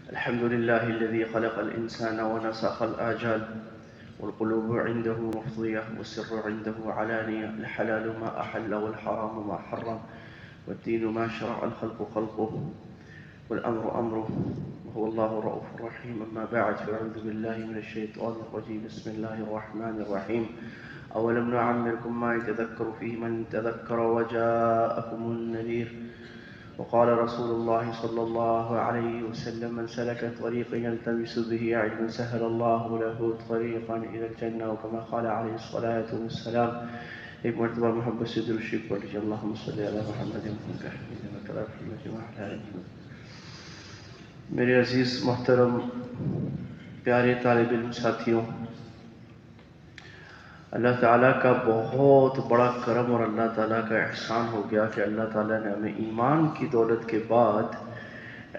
الحمد لله الذي خلق الإنسان ونسخ الآجال والقلوب عنده مفضية والسر عنده علانية الحلال ما أحل والحرام ما حرم والدين ما شرع الخلق خلقه والأمر أمره وهو الله الرؤوف الرحيم. أما بعد فأعوذ بالله من الشيطان الرجيم. بسم الله الرحمن الرحيم. أولم نعمركم ما يتذكر فيه من تذكر وجاءكم النذير وقال رسول الله صلى الله عليه وسلم من سلك طريقا يلتمس به علما سهل الله له طريقا إلى الجنة وكما قال عليه الصلاة والسلام. ایک مرتبہ محبت سے درود شریف پڑھ لیجیے. اللہم صلی علی محمد میرے عزیز محترم پیارے طالب علم ساتھیوں، اللہ تعالیٰ کا بہت بڑا کرم اور اللہ تعالیٰ کا احسان ہو گیا کہ اللہ تعالیٰ نے ہمیں ایمان کی دولت کے بعد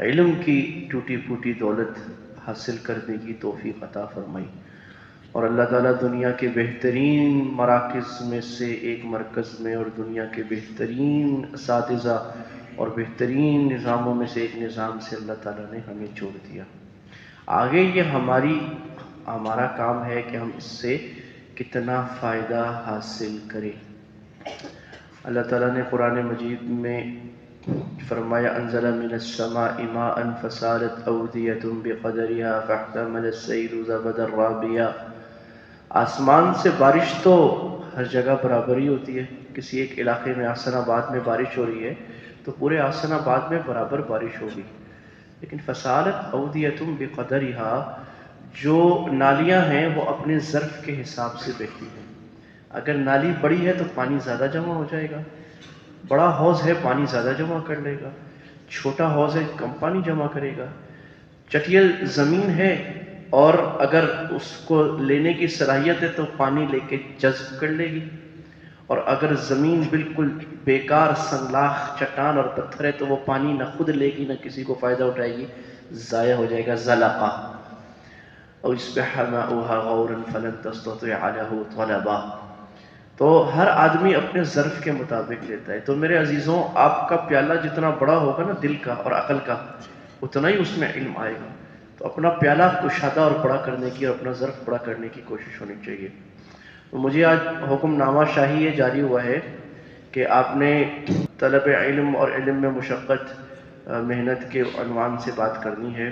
علم کی ٹوٹی پھوٹی دولت حاصل کرنے کی توفیق عطا فرمائی. اور اللہ تعالیٰ دنیا کے بہترین مراکز میں سے ایک مرکز میں اور دنیا کے بہترین اساتذہ اور بہترین نظاموں میں سے ایک نظام سے اللہ تعالیٰ نے ہمیں جوڑ دیا. آگے یہ ہمارا کام ہے کہ ہم اس سے کتنا فائدہ حاصل کریں. اللہ تعالیٰ نے قرآن مجید میں فرمایا انزل من السماء ماء فسالت اودیۃ بقدرها فاحتمل السیل زبدا رابیا. آسمان سے بارش تو ہر جگہ برابر ہی ہوتی ہے. کسی ایک علاقے میں حسن آباد میں بارش ہو رہی ہے تو پورے حسن آباد میں برابر بارش ہوگی. لیکن فسالت اودیۃ بقدرها، جو نالیاں ہیں وہ اپنے ظرف کے حساب سے بہتی ہیں. اگر نالی بڑی ہے تو پانی زیادہ جمع ہو جائے گا، بڑا حوض ہے پانی زیادہ جمع کر لے گا، چھوٹا حوض ہے کم پانی جمع کرے گا. چٹیل زمین ہے اور اگر اس کو لینے کی صلاحیت ہے تو پانی لے کے جذب کر لے گی، اور اگر زمین بالکل بیکار سنگلاخ چٹان اور پتھر ہے تو وہ پانی نہ خود لے گی نہ کسی کو فائدہ اٹھائے گی، ضائع ہو جائے گا. زلقہ او اصبح ماؤها غورا فلن تستطيع له طلبا. تو ہر آدمی اپنے ظرف کے مطابق لیتا ہے. تو میرے عزیزوں، آپ کا پیالہ جتنا بڑا ہوگا نا دل کا اور عقل کا، اتنا ہی اس میں علم آئے گا. تو اپنا پیالہ کشادہ اور بڑا کرنے کی اور اپنا ظرف بڑا کرنے کی کوشش ہونی چاہیے. تو مجھے آج حکم نامہ شاہی یہ جاری ہوا ہے کہ آپ نے طلب علم اور علم میں مشقت محنت کے عنوان سے بات کرنی ہے.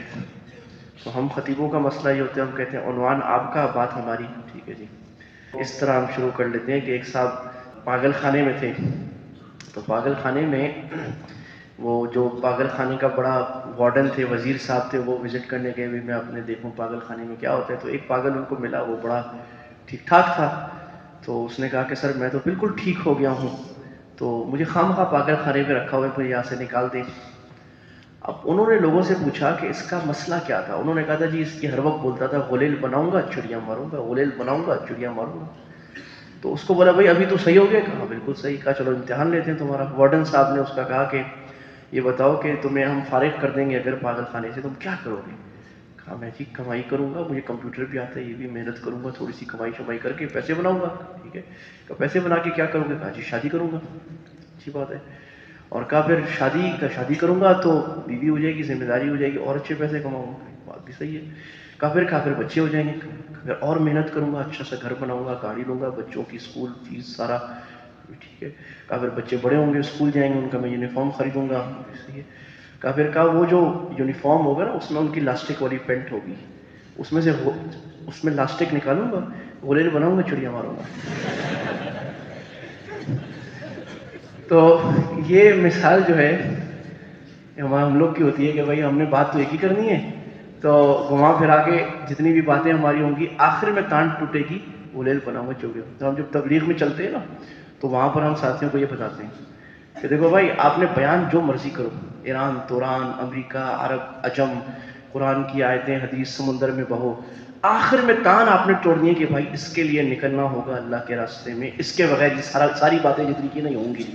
تو ہم خطیبوں کا مسئلہ یہ ہوتا ہے، ہم کہتے ہیں عنوان آپ کا بات ہماری. ٹھیک ہے جی، اس طرح ہم شروع کر لیتے ہیں کہ ایک صاحب پاگل خانے میں تھے. تو پاگل خانے میں وہ جو پاگل خانے کا بڑا وارڈن تھے، وزیر صاحب تھے، وہ وزٹ کرنے گئے بھی میں اپنے دیکھوں پاگل خانے میں کیا ہوتا ہے. تو ایک پاگل ان کو ملا، وہ بڑا ٹھیک ٹھاک تھا. تو اس نے کہا کہ سر میں تو بالکل ٹھیک ہو گیا ہوں، تو مجھے خواہ پاگل خانے میں رکھا ہوا ہے، مجھے یہاں سے نکال دیں. اب انہوں نے لوگوں سے پوچھا کہ اس کا مسئلہ کیا تھا. انہوں نے کہا تھا جی اس کی ہر وقت بولتا تھا غلیل بناؤں گا چڑیا ماروں گا، غلیل بناؤں گا چڑیا ماروں گا. تو اس کو بولا بھائی ابھی تو صحیح ہو گیا. کہا بالکل صحیح. کہا چلو امتحان لیتے ہیں تمہارا. وارڈن صاحب نے اس کا کہا کہ یہ بتاؤ کہ تمہیں ہم فارغ کر دیں گے اگر پاگل خانے سے، تم کیا کرو گے؟ کہا میں جی کمائی کروں گا، مجھے کمپیوٹر بھی آتا ہے، یہ بھی محنت کروں گا، تھوڑی سی کمائی شمائی کر کے پیسے بناؤں گا. ٹھیک ہے. کہا پیسے بنا کے کیا کروں گے؟ کہا جی شادی کروں گا. اچھی بات ہے. اور کہا پھر شادی کروں گا تو بیوی ہو جائے گی، ذمہ داری ہو جائے گی اور اچھے پیسے کماؤں گا. بات بھی صحیح ہے. کہا پھر بچے ہو جائیں گے. پھر اور محنت کروں گا، اچھا سا گھر بناؤں گا، گاڑی لوں گا، بچوں کی اسکول فیس سارا. ٹھیک ہے. کہا پھر بچے بڑے ہوں گے، اسکول جائیں گے، ان کا میں یونیفارم خریدوں گا. صحیح ہے. کہا وہ جو یونیفارم ہوگا نا اس میں ان کی لاسٹک والی پینٹ ہوگی، اس میں لاسٹک نکالوں گا، غلیل بناؤں گا، چڑیا ماروں گا. تو یہ مثال جو ہے ہم لوگ کی ہوتی ہے کہ بھائی ہم نے بات تو ایک ہی کرنی ہے، تو گھما پھرا کے جتنی بھی باتیں ہماری ہوں گی آخر میں تانٹ ٹوٹے گی غلیل بناؤں گا چڑیا. تو ہم جب تبلیغ میں چلتے ہیں نا تو وہاں پر ہم ساتھیوں کو یہ بتاتے ہیں کہ دیکھو بھائی آپ نے بیان جو مرضی کرو، ایران، توران، امریکہ، عرب، عجم، قرآن کی آیتیں، حدیث، سمندر میں بہو، آخر میں تان آپ نے توڑنی ہے کہ بھائی اس کے لیے نکلنا ہوگا اللہ کے راستے میں، اس کے بغیر یہ ساری باتیں جتنی کی نہیں ہوں گی.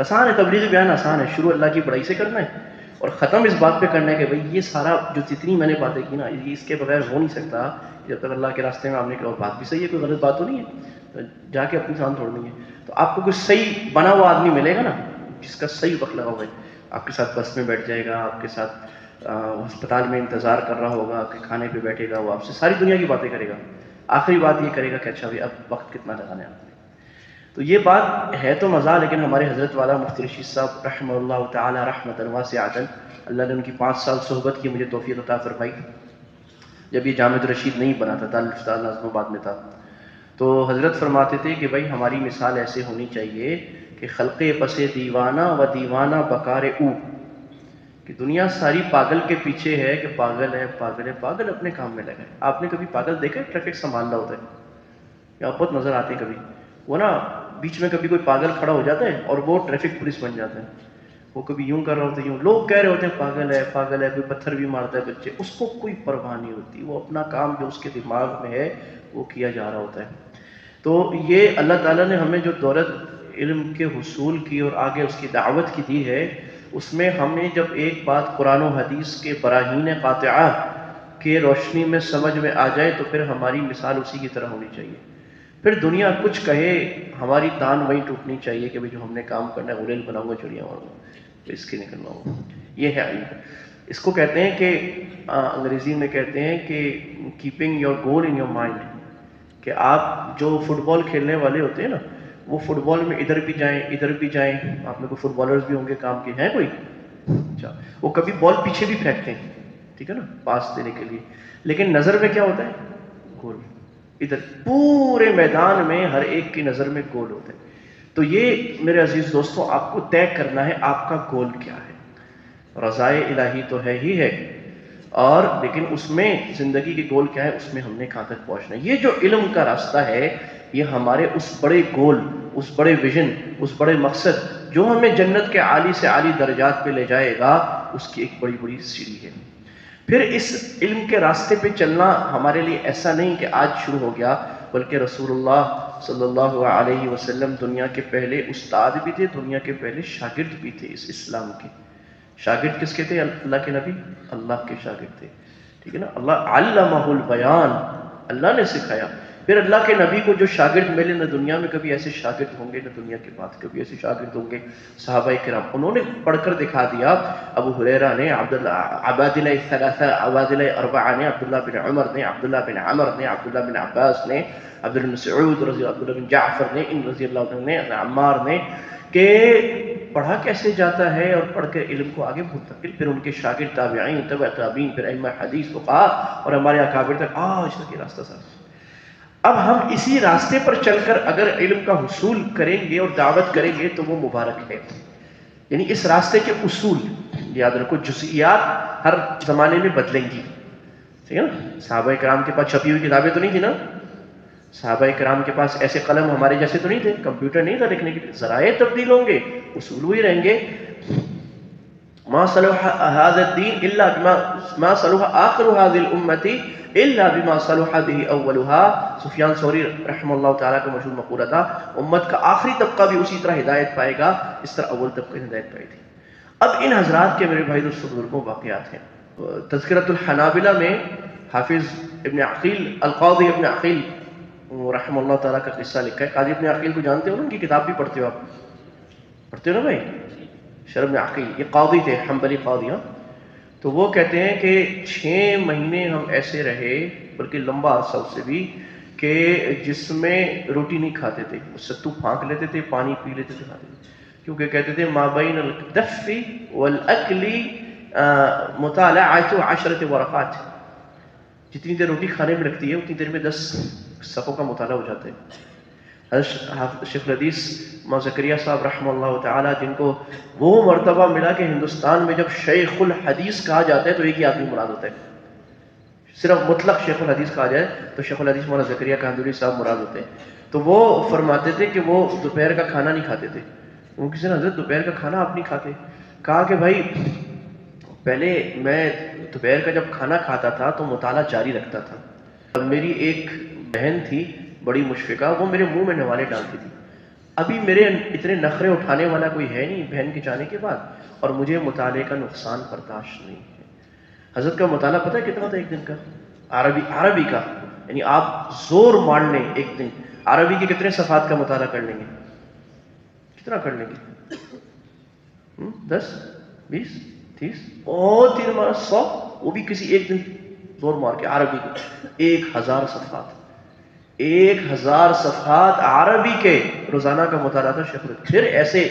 آسان ہے، تبلیغی بیان آسان ہے. شروع اللہ کی بڑائی سے کرنا ہے اور ختم اس بات پہ کرنا ہے کہ بھئی یہ سارا جو جتنی میں نے باتیں کی نا یہ اس کے بغیر ہو نہیں سکتا جب تک اللہ کے راستے میں آپ نے کہا. بات بھی صحیح ہے، کوئی غلط بات تو نہیں ہے. تو جا کے اپنی جان توڑنی ہے. تو آپ کو کوئی صحیح بنا ہوا آدمی ملے گا نا، جس کا صحیح وقت لگا ہوا ہے، آپ کے ساتھ بس میں بیٹھ جائے گا، آپ کے ساتھ ہسپتال میں انتظار کر رہا ہوگا کہ کھانے پہ بیٹھے گا، وہ آپ سے ساری دنیا کی باتیں کرے گا، آخری بات یہ کرے گا کہ اچھا بھائی اب وقت کتنا لگانا ہے آپ نے۔ تو یہ بات ہے تو مزہ، لیکن ہمارے حضرت والا مفتی رشید صاحب رحمہ اللہ تعالی رحمۃ واسعۃ، اللہ نے ان کی 5 سال صحبت کی، مجھے توفیق عطا فرمائی، جب یہ جامع الرشید نہیں بنا تھا، دارالفتاح نازم آباد میں تھا، تو حضرت فرماتے تھے کہ بھائی ہماری مثال ایسے ہونی چاہیے کہ خلق پس دیوانہ و دیوانہ بکار او، کہ دنیا ساری پاگل کے پیچھے ہے کہ پاگل ہے پاگل ہے، پاگل اپنے کام میں لگا ہے۔ آپ نے کبھی پاگل دیکھا ہے ٹریفک سنبھالنا ہوتا ہے؟ یا بہت نظر آتے ہیں کبھی، وہ نا بیچ میں کبھی کوئی پاگل کھڑا ہو جاتا ہے اور وہ ٹریفک پولیس بن جاتا ہے، وہ کبھی یوں کر رہا ہوتا ہے یوں، لوگ کہہ رہے ہوتے ہیں پاگل ہے پاگل ہے، کوئی پتھر بھی مارتا ہے بچے، اس کو کوئی پرواہ نہیں ہوتی، وہ اپنا کام جو اس کے دماغ میں ہے وہ کیا جا رہا ہوتا ہے۔ تو یہ اللہ تعالیٰ نے ہمیں جو دولت علم کے حصول کی اور آگے اس کی دعوت کی دی ہے، اس میں ہمیں جب ایک بات قرآن و حدیث کے براہین قاطعہ کے روشنی میں سمجھ میں آ جائے تو پھر ہماری مثال اسی کی طرح ہونی چاہیے۔ پھر دنیا کچھ کہے، ہماری تان وہیں ٹوٹنی چاہیے کہ جو ہم نے کام کرنا ہے، غلیل بناؤں گا چڑیا ماروں گا، اس کے نکلنا ہوگا۔ یہ ہے علم۔ اس کو کہتے ہیں کہ انگریزی میں کہتے ہیں کہ keeping your goal in your mind, کہ آپ جو فٹ بال کھیلنے والے ہوتے ہیں نا، وہ فٹ بال میں ادھر بھی جائیں ادھر بھی جائیں، آپ میں کوئی فٹ بالرز بھی ہوں گے کام کے، ہیں کوئی؟ اچھا، وہ کبھی بال پیچھے بھی پھینکتے ہیں، ٹھیک ہے نا، پاس دینے کے لیے، لیکن نظر میں کیا ہوتا ہے؟ گول۔ ادھر پورے میدان میں ہر ایک کی نظر میں گول ہوتا ہے۔ تو یہ میرے عزیز دوستوں آپ کو طے کرنا ہے آپ کا گول کیا ہے۔ رضائے الہی تو ہے ہی ہے، اور لیکن اس میں زندگی کے گول کیا ہے، اس میں ہم نے کہاں تک پہنچنا ہے۔ یہ جو علم کا راستہ ہے، یہ ہمارے اس بڑے گول، اس بڑے ویژن، اس بڑے مقصد جو ہمیں جنت کے عالی سے عالی درجات پہ لے جائے گا، اس کی ایک بڑی بڑی سیڑھی ہے۔ پھر اس علم کے راستے پہ چلنا ہمارے لیے ایسا نہیں کہ آج شروع ہو گیا، بلکہ رسول اللہ صلی اللہ علیہ وسلم دنیا کے پہلے استاد بھی تھے، دنیا کے پہلے شاگرد بھی تھے اس اسلام کے۔ شاگرد کس کے تھے؟ اللہ کے نبی، اللہ کے شاگرد تھے، ٹھیک ہے نا۔ اللہ علمہ البیان، اللہ نے سکھایا۔ پھر اللہ کے نبی کو جو شاگرد ملے، نہ دنیا میں کبھی ایسے شاگرد ہوں گے، نہ دنیا کے بعد کبھی ایسے شاگرد ہوں گے۔ صحابہ کرام انہوں نے پڑھ کر دکھا دیا، ابو ہریرہ نے، عبادلہ الثلاثہ، عبادلہ اربعہ نے، عبداللہ بن عمر نے، عبداللہ بن عمر نے، عبداللہ بن عباس نے، عبداللہ بن مسعود رضی اللہ، عبداللہ بن جعفر نے، ان رضی اللہ عنہ نے، عمار نے، کہ پڑھا کیسے جاتا ہے، اور پڑھ کے علم کو آگے منتقل، پھر ان کے شاگرد تابعین، تبع تابعین، پھر ائمہ حدیث فقہاء، اور ہمارے اکابر تک آج تک یہ راستہ ساتھ۔ اب ہم اسی راستے پر چل کر اگر علم کا حصول کریں گے اور دعوت کریں گے تو وہ مبارک ہے۔ یعنی اس راستے کے اصول یاد رکھو، جزئیات ہر زمانے میں بدلیں گی، ٹھیک ہے نا۔ صحابہ کرام کے پاس چھپی ہوئی کتابیں تو نہیں تھی نا، صحابہ کرام کے پاس ایسے قلم ہمارے جیسے تو نہیں تھے، کمپیوٹر نہیں تھا لکھنے کے لیے، ذرائع تبدیل ہوں گے، اصول وہی رہیں گے۔ ما صلح هذا الدين الا بما ما صلح اخر هذه الامه الا بما صلح به اولها۔ سفیان ثوری رحمہ اللہ تعالیٰ کا مشہور مقولہ تھا، امت کا آخری طبقہ بھی اسی طرح ہدایت پائے گا اس طرح اول طبقہ نے ہدایت پائی تھی۔ اب ان حضرات کے میرے بھائی دوستوں بزرگوں واقعات ہیں۔ تذکرۃ الحنابلہ میں حافظ ابن عقیل، القاضی ابن عقیل رحمہ اللہ تعالیٰ کا قصہ لکھا ہے۔ قاضی ابن عقیل کو جانتے ہو نا، ان کی کتاب بھی پڑھتے ہو آپ؟ پڑھتے ہو نا بھائی؟ شرح ابن عقیل، یہ قاضی تھے، حنبلی قاضی۔ ہاں، تو وہ کہتے ہیں کہ 6 مہینے ہم ایسے رہے، بلکہ لمبا عرصہ اس سے بھی، کہ جس میں روٹی نہیں کھاتے تھے، ستو پھانک لیتے تھے، پانی پی لیتے تھے، کھاتے تھے، کیونکہ کہتے تھے ما بین الدف والاکل مطالعۃ 10 ورقات، جتنی دیر روٹی کھانے میں لگتی ہے اتنی دیر میں 10 صفحوں کا مطالعہ ہو جاتا ہے۔ شیخ الحدیث مولانا زکریا صاحب رحمہ اللہ تعالیٰ، جن کو وہ مرتبہ ملا کہ ہندوستان میں جب شیخ الحدیث کہا جاتا ہے تو ایک ہی آدمی مراد ہوتا ہے، صرف مطلق شیخ الحدیث کہا جائے تو شیخ الحدیث مولانا زکریا کاندوری صاحب مراد ہوتے ہیں۔ تو وہ فرماتے تھے کہ وہ دوپہر کا کھانا نہیں کھاتے تھے۔ وہ کسی نے حضرت دوپہر کا کھانا آپ نہیں کھاتے؟ کہا کہ بھائی پہلے میں دوپہر کا جب کھانا کھاتا تھا تو مطالعہ جاری رکھتا تھا، میری ایک بہن تھی بڑی مشفقہ، وہ میرے منہ میں نوالے ڈالتی تھی، ابھی میرے اتنے نخرے اٹھانے والا کوئی ہے نہیں بہن کے جانے کے بعد، اور مجھے مطالعے کا نقصان برداشت نہیں ہے۔ حضرت کا مطالعہ پتہ ہے کتنا تھا ایک دن کا؟ عربی کا، یعنی آپ زور مار لیں ایک دن عربی کے کتنے صفحات کا مطالعہ کر لیں گے؟ کتنا کر لیں گے؟ 10 20 30 بہت دیر مارا 100 وہ بھی کسی ایک دن زور مار کے عربی کے 1000 صفحات 1000 صفحات عربی کے روزانہ کا مطالعہ تھا شیخ الہند. پھر ایسے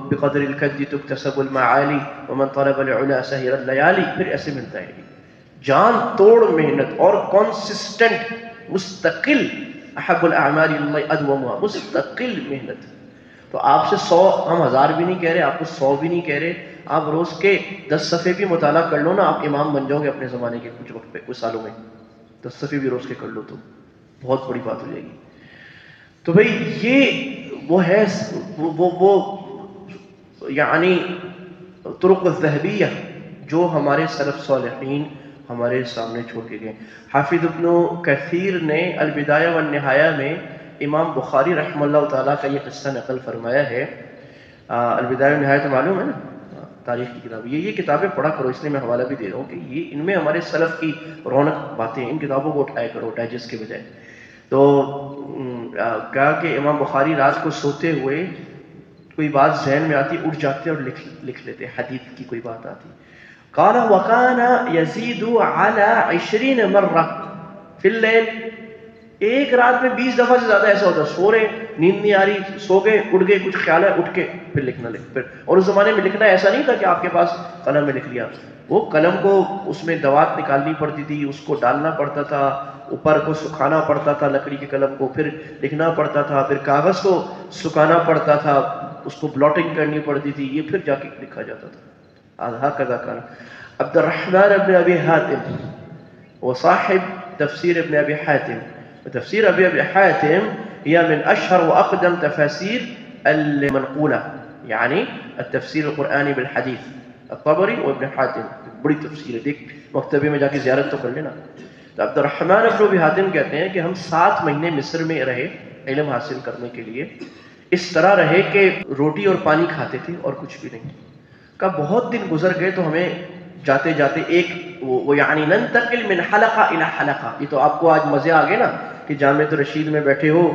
بقدر الکد تکتسب المعالی ومن طلب العلا سہر الليالي پھر ایسے ملتا ہے جان توڑ محنت اور کنسسٹنٹ مستقل احب الاعمال اللہ ادومها مستقل محنت. تو آپ سے 100 ہم 1000 بھی نہیں کہہ رہے آپ کو 100 بھی نہیں کہہ رہے آپ روز کے 10 صفحے بھی مطالعہ کر لو نا آپ امام بن جاؤ گے اپنے زمانے کے کچھ وقت پہ کچھ سالوں میں 10 صفحے بھی روز کے کر لو تو بہت بڑی بات ہو جائے گی. تو بھئی یہ وہ ہے وہ یعنی طرق الذہبیہ جو ہمارے سلف صالحین ہمارے سامنے چھوڑ کے گئے. حافظ ابن کثیر نے البدایہ والنہایہ میں امام بخاری رحمہ اللہ تعالیٰ کا یہ قصہ نقل فرمایا ہے. البدایہ والنہایہ تو معلوم ہے نا تاریخ کی کتاب. یہ کتابیں پڑھا کرو اس لیے میں حوالہ بھی دے رہا ہوں کہ یہ ان میں ہمارے سلف کی رونق باتیں ان کتابوں کو اٹھایا کرو ڈائجسٹ کے بجائے. تو کہا کہ امام بخاری رات کو سوتے ہوئے کوئی بات ذہن میں آتی اٹھ جاتے اور لکھ لیتے حدیث کی کوئی بات آتی. قال وكان يزيد على 20 مرة في الليل ایک رات میں 20 دفعہ سے زیادہ ایسا ہوتا سو رہے نیند نہیں آ رہی سو گئے اٹھ گئے کچھ خیال ہے اٹھ کے پھر لکھنا پھر. اور اس زمانے میں لکھنا ایسا نہیں تھا کہ آپ کے پاس قلم میں لکھ لیا. وہ قلم کو اس میں دوات نکالنی پڑتی تھی اس کو ڈالنا پڑتا تھا اوپر کو سکھانا پڑتا تھا لکڑی کے قلم کو پھر لکھنا پڑتا تھا پھر کاغذ کو سکھانا پڑتا تھا اس کو بلاٹنگ کرنی پڑتی تھی یہ پھر جا کے لکھا جاتا تھا. هكذا كان عبد الرحمن بن ابي حاتم وصاحب تفسير ابن ابي حاتم. وتفسير ابي حاتم هي من اشهر واقدم تفاسير المنقوله يعني التفسير القراني بالحديث. الطبري وابن حاتم بڑی تفسیر ہے دیکھ مکتبے میں جا کے زیارت تو کر لینا. تو عبد الرحمن بن ابی حاتم کہتے ہیں کہ ہم 7 مہینے مصر میں رہے علم حاصل کرنے کے لیے. اس طرح رہے کہ روٹی اور پانی کھاتے تھے اور کچھ بھی نہیں. کا بہت دن گزر گئے تو ہمیں جاتے جاتے ایک وہ یعنی ننتقل من حلقہ الى حلقہ. یہ تو آپ کو آج مزے آ گئے نا کہ جامعۃ الرشید میں بیٹھے ہو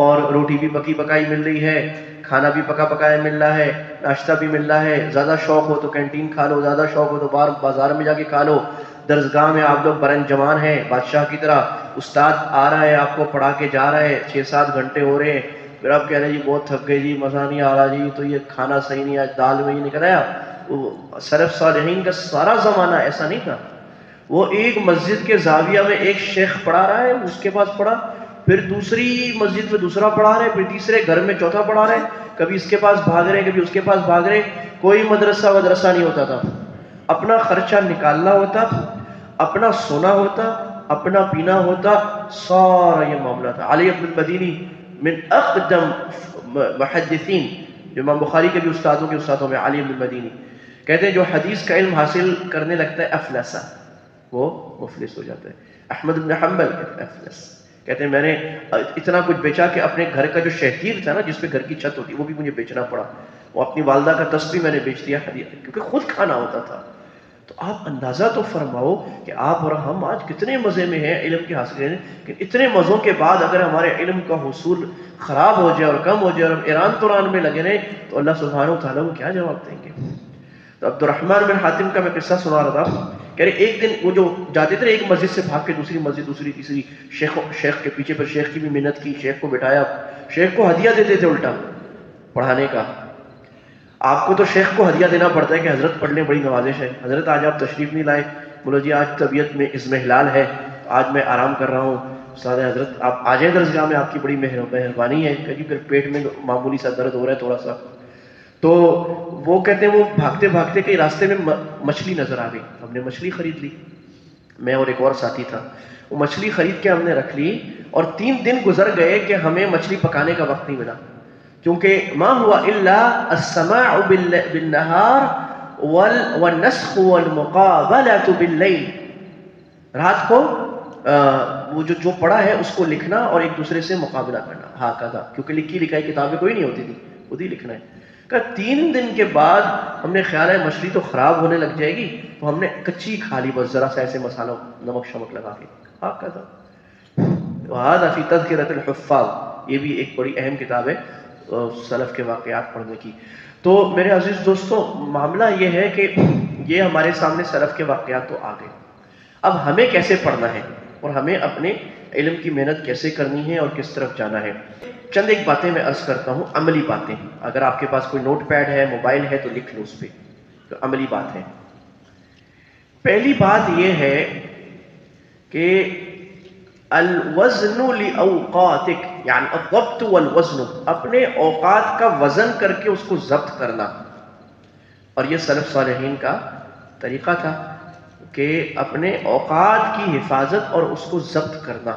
اور روٹی بھی پکی پکائی مل رہی ہے کھانا بھی پکا پکایا مل رہا ہے ناشتہ بھی مل رہا ہے. زیادہ شوق ہو تو کینٹین کھا لو زیادہ شوق ہو تو بازار میں جا کے کھا لو. درسگاہ میں آپ لوگ برن جمان ہیں بادشاہ کی طرح استاد آ رہا ہے آپ کو پڑھا کے جا رہا ہے 6-7 گھنٹے ہو رہے ہیں پھر آپ کہہ رہے ہیں جی بہت تھک گئے جی مزہ نہیں آ رہا جی تو یہ کھانا صحیح نہیں آج دال میں یہ نکل آیا. سلف صالحین کا سارا زمانہ ایسا نہیں تھا. وہ ایک مسجد کے زاویہ میں ایک شیخ پڑھا رہا ہے اس کے پاس پڑھا پھر دوسری مسجد میں دوسرا پڑھا رہے پھر تیسرے گھر میں چوتھا پڑھا رہے کبھی اس کے پاس بھاگ رہے کبھی اس کے پاس بھاگ رہے. کوئی مدرسہ نہیں ہوتا تھا. اپنا خرچہ نکالنا ہوتا اپنا سونا ہوتا اپنا پینا ہوتا سارا یہ معاملہ تھا. علی بن المدینی من اقدم محدثین جو امام بخاری کے بھی استادوں کے استادوں میں علی بن المدینی کہتے ہیں جو حدیث کا علم حاصل کرنے لگتا ہے افلسا وہ مفلس ہو جاتا ہے. احمد بن حنبل افلس کہتے ہیں میں نے اتنا کچھ بیچا کہ اپنے گھر کا جو شہتیر تھا نا جس پہ گھر کی چھت ہوتی وہ بھی مجھے بیچنا پڑا. وہ اپنی والدہ کا تسبیح میں نے بیچ دیا کیونکہ خود کھانا ہوتا تھا. تو آپ اندازہ تو فرماؤ کہ آپ اور ہم آج کتنے مزے میں ہیں علم کے حاصل کرنے کہ اتنے مزوں کے بعد اگر ہمارے علم کا حصول خراب ہو جائے اور کم ہو جائے اور ہم ایران توران میں لگے رہے تو اللہ سبحانہ وتعالیٰ کو کیا جواب دیں گے. تو عبد الرحمن بن حاتم کا میں قصہ سنا رہا تھا کہہ رہے ایک دن وہ جو جاتے تھے ایک مسجد سے بھاگ کے دوسری مسجد دوسری تیسری شیخ کے پیچھے پر شیخ کی بھی محنت کی شیخ کو بٹھایا شیخ کو ہدیہ دیتے تھے الٹا پڑھانے کا. آپ کو تو شیخ کو ہدیہ دینا پڑتا ہے کہ حضرت پڑھ لیں بڑی نوازش ہے حضرت آج آپ تشریف نہیں لائے بولو جی آج طبیعت میں اضمحلال ہے آج میں آرام کر رہا ہوں استاد حضرت آپ آ جائیں درسگاہ میں آپ کی بڑی مہربانی ہے کہ پھر پیٹ میں معمولی سا درد ہو رہا ہے تھوڑا سا. تو وہ کہتے ہیں وہ بھاگتے بھاگتے کئی راستے میں مچھلی نظر آ گئی ہم نے مچھلی خرید لی میں اور ایک اور ساتھی تھا. وہ مچھلی خرید کے ہم نے رکھ لی اور 3 دن گزر گئے کہ ہمیں مچھلی پکانے کا وقت نہیں ملا کیونکہ ما ہوا الا السماع بالنهار والنسخ والمقابلة باللیل. رات کو وہ جو پڑھا ہے اس کو لکھنا اور ایک دوسرے سے مقابلہ کرنا ہاں کہا کیونکہ لکھی لکھائی کتابیں کوئی نہیں ہوتی تھی خود ہی لکھنا ہے. کہ 3 دن کے بعد ہم نے خیال ہے مچھلی تو خراب ہونے لگ جائے گی تو ہم نے کچی کھا لی بس ذرا سا ایسے مسالہ نمک شمک لگا کے ہاں کہا. وهذا فی تذکرۃ الحفاظ یہ بھی ایک بڑی اہم کتاب ہے سلف کے واقعات پڑھنے کی. تو میرے عزیز دوستوں، معاملہ یہ ہے کہ یہ ہمارے سامنے سلف کے واقعات تو آ گئے، اب ہمیں کیسے پڑھنا ہے اور ہمیں اپنے علم کی محنت کیسے کرنی ہے اور کس طرف جانا ہے۔ چند ایک باتیں میں عرض کرتا ہوں، عملی باتیں۔ اگر آپ کے پاس کوئی نوٹ پیڈ ہے، موبائل ہے، تو لکھ لو اس پہ، تو عملی بات ہے۔ پہلی بات یہ ہے کہ الوزن لاوقاتک، یعنی الضبط والوزن، اپنے اوقات کا وزن کر کے اس کو ضبط کرنا۔ اور یہ سلف صالحین کا طریقہ تھا کہ اپنے اوقات کی حفاظت اور اس کو ضبط کرنا۔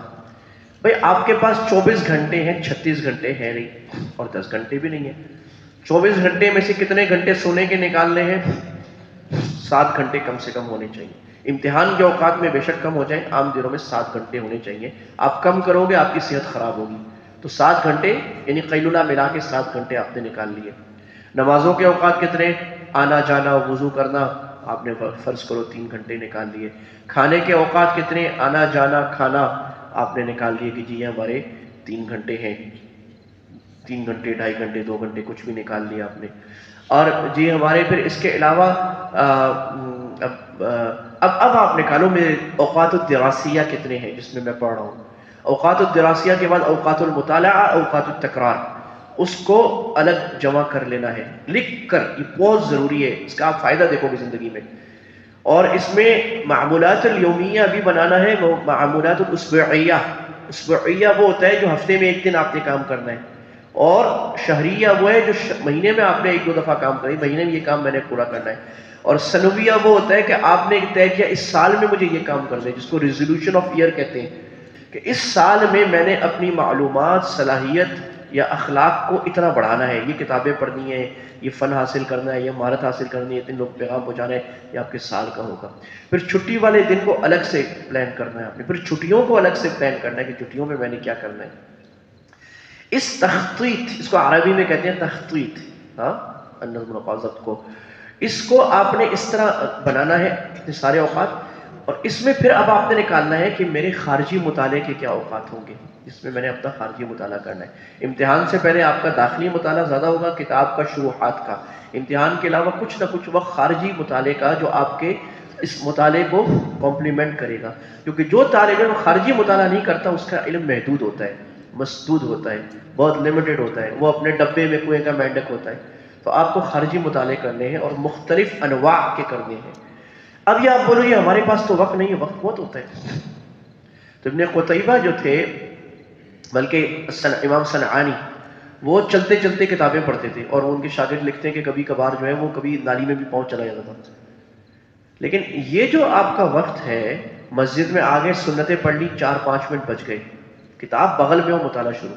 بھئی آپ کے پاس 24 گھنٹے ہیں، 36 گھنٹے ہیں نہیں، اور 10 گھنٹے بھی نہیں ہیں۔ 24 گھنٹے میں سے کتنے گھنٹے سونے کے نکالنے ہیں؟ 7 گھنٹے کم سے کم ہونے چاہیے۔ امتحان کے اوقات میں بے شک کم ہو جائیں، عام دنوں میں 7 گھنٹے ہونے چاہیے۔ آپ کم کرو گے آپ کی صحت خراب ہوگی، تو 7 گھنٹے یعنی قیلولہ ملا کے 7 گھنٹے آپ نے نکال لیے۔ نمازوں کے اوقات کتنے؟ آنا جانا، وضو کرنا، آپ نے فرض کرو 3 گھنٹے نکال لیے۔ کھانے کے اوقات کتنے؟ آنا جانا، کھانا، آپ نے نکال لیے کہ جی یہ ہمارے 3 گھنٹے ہیں، 3 گھنٹے، 2.5 گھنٹے، 2 گھنٹے، کچھ بھی نکال لیا آپ نے۔ اور جی ہمارے پھر اس کے علاوہ اب آپ نکالو میرے اوقات الدراسیہ کتنے ہیں جس میں پڑھ رہا ہوں۔ اوقات الدراسیہ کے بعد اوقات المطالعہ، اوقات التکرار، اس کو الگ جمع کر لینا ہے لکھ کر، یہ بہت ضروری ہے، اس کا آپ فائدہ دیکھو گے زندگی میں۔ اور اس میں معمولات الیومیہ بھی بنانا ہے، وہ معمولات الاسبوعیہ، اسبوعیہ وہ ہوتا ہے جو ہفتے میں 1 دن آپ نے کام کرنا ہے، اور شہریہ وہ ہے جو مہینے میں آپ نے 1-2 دفعہ کام کرنا ہے، مہینے میں یہ کام میں نے پورا کرنا ہے۔ اور سنویہ وہ ہوتا ہے کہ آپ نے طے کیا اس سال میں مجھے یہ کام کرنا ہے، جس کو ریزولوشن آف ایئر کہتے ہیں، کہ اس سال میں میں نے اپنی معلومات، صلاحیت یا اخلاق کو اتنا بڑھانا ہے، یہ کتابیں پڑھنی ہے، یہ فن حاصل کرنا ہے، یہ مہارت حاصل کرنی ہے، اتنے لوگ پیغام پہنچانا ہے، یہ آپ کے سال کا ہوگا۔ پھر چھٹی والے دن کو الگ سے پلان کرنا ہے آپ نے، پھر چھٹیوں کو الگ سے پلان کرنا ہے کہ چھٹیوں میں میں نے کیا کرنا ہے۔ اس تخطیط، اس کو عربی میں کہتے ہیں تخطیط، ہاں، النظم والضبط کو، اس کو آپ نے اس طرح بنانا ہے اتنے سارے اوقات۔ اور اس میں پھر اب آپ نے نکالنا ہے کہ میرے خارجی مطالعے کے کیا اوقات ہوں گے، جس میں میں نے اپنا خارجی مطالعہ کرنا ہے۔ امتحان سے پہلے آپ کا داخلی مطالعہ زیادہ ہوگا، کتاب کا، شروحات کا۔ امتحان کے علاوہ کچھ نہ کچھ وقت خارجی مطالعے کا جو آپ کے اس مطالعے کو کمپلیمنٹ کرے گا، کیونکہ جو طالب علم خارجی مطالعہ نہیں کرتا اس کا علم محدود ہوتا ہے، مسدود ہوتا ہے، بہت لمیٹڈ ہوتا ہے، وہ اپنے ڈبے میں کنویں کا مینڈک ہوتا ہے۔ تو آپ کو خارجی مطالعے کرنے ہیں اور مختلف انواع کے کرنے ہیں۔ اب یہ آپ بولو یہ ہمارے پاس تو وقت نہیں ہے، وقت بہت ہوتا ہے۔ تو ابن قتیبہ جو تھے، بلکہ امام صنعانی، وہ چلتے چلتے کتابیں پڑھتے تھے، اور وہ ان کے شاگرد لکھتے ہیں کہ کبھی کبھار جو ہے وہ کبھی نالی میں بھی پہنچ چلا جاتا تھا۔ لیکن یہ جو آپ کا وقت ہے، مسجد میں آگے سنتیں پڑھ لی، 4-5 منٹ بچ گئے، کتاب بغل میں ہو، مطالعہ شروع۔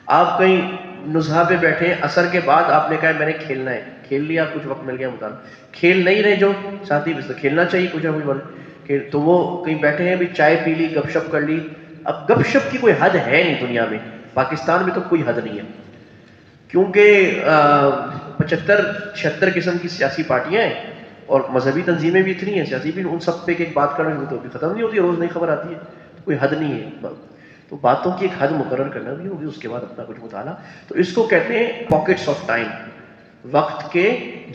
آپ کہیں نزہہ پہ بیٹھے ہیں، عصر کے بعد آپ نے کہا میں نے کھیلنا ہے، کھیل لیا، کچھ وقت مل گیا مطالعہ۔ کھیل نہیں رہے جو ساتھی، بس کھیلنا چاہیے کچھ نہ کچھ، تو وہ کہیں بیٹھے ہیں بھی، چائے پی لی، گپ شپ کر لی۔ اب گپ شپ کی کوئی حد ہے نہیں دنیا میں، پاکستان میں تو کوئی حد نہیں ہے، کیونکہ 75-76 قسم کی سیاسی پارٹیاں ہیں، اور مذہبی تنظیمیں بھی اتنی ہیں، سیاسی بھی، ان سب پہ ایک بات کرنا تو ختم نہیں ہوتی، روز نئی خبر آتی ہے، کوئی حد نہیں ہے۔ تو باتوں کی ایک حد مقرر کرنا بھی ہوگی، اس کے بعد اپنا کچھ مطالعہ۔ تو اس کو کہتے ہیں پاکٹس آف ٹائم، وقت کے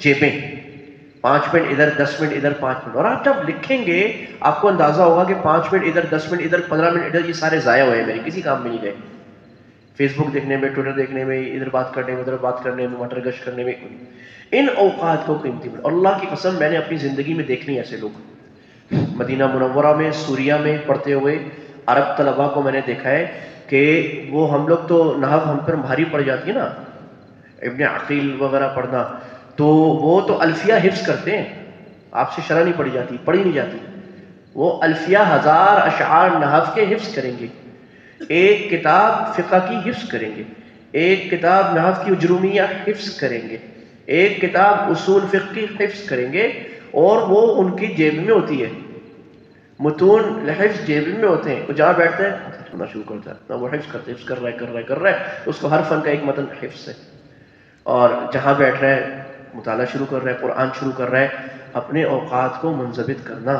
جیبیں، 5 منٹ ادھر، 10 منٹ ادھر، 5 منٹ۔ اور آپ جب لکھیں گے آپ کو اندازہ ہوگا کہ 5 منٹ ادھر، 10 منٹ ادھر، 15 منٹ ادھر، یہ سارے ضائع ہوئے، میرے کسی کام میں نہیں گئے، فیس بک دیکھنے میں، ٹویٹر دیکھنے میں، ادھر بات کرنے میں، ادھر بات کرنے میں، مٹر گشت کرنے میں۔ ان اوقات کو قیمتی بنا، اللہ کی قسم میں نے اپنی زندگی میں دیکھ لی ایسے لوگ، مدینہ منورہ میں، سوریہ میں پڑھتے ہوئے عرب طلباء کو میں نے دیکھا ہے کہ وہ ہم لوگ تو نحو ہم پر بھاری پڑ جاتی ہے نا، ابن عقیل وغیرہ پڑھنا، تو وہ تو الفیہ حفظ کرتے ہیں، آپ سے شرح نہیں پڑھی جاتی، پڑھی نہیں جاتی، وہ الفیہ 1000 اشعار نحو کے حفظ کریں گے، ایک کتاب فقہ کی حفظ کریں گے، ایک کتاب نحو کی اجرومیہ حفظ کریں گے، ایک کتاب اصول فقہ کی حفظ کریں گے، اور وہ ان کی جیب میں ہوتی ہے، متون لحفظ جیب میں ہوتے ہیں، وہ جہاں بیٹھتے ہیں سننا شروع کرتا ہے، وہ حفظ کرتے، حفظ کر رہا ہے، اس کو ہر فن کا ایک متن حفظ ہے، اور جہاں بیٹھ رہا ہے مطالعہ شروع کر رہا ہے، قرآن شروع کر رہا ہے۔ اپنے اوقات کو منضبط کرنا۔